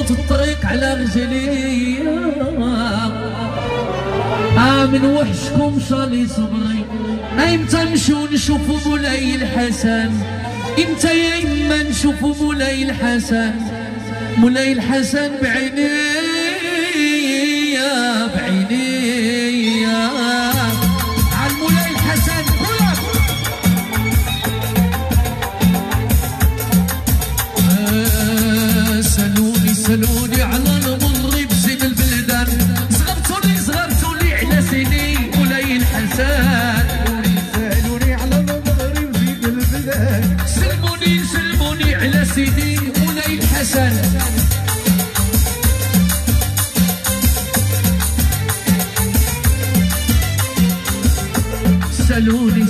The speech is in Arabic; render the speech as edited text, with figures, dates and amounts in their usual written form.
وضربت الطريق على رجلي من وحشكم صالي صبري. ايمتى نمشيو نشوفوا مولاي الحسن؟ امتى يا اما نشوفوا مولاي الحسن؟ مولاي الحسن بعيني بعيني على مولاي الحسن. سألوني على المغرب زين البلدان، صغرتوني على سيدي مولاي الحسن. سألوني على المغرب زين البلدان، سلموني على سيدي مولاي الحسن. سألوني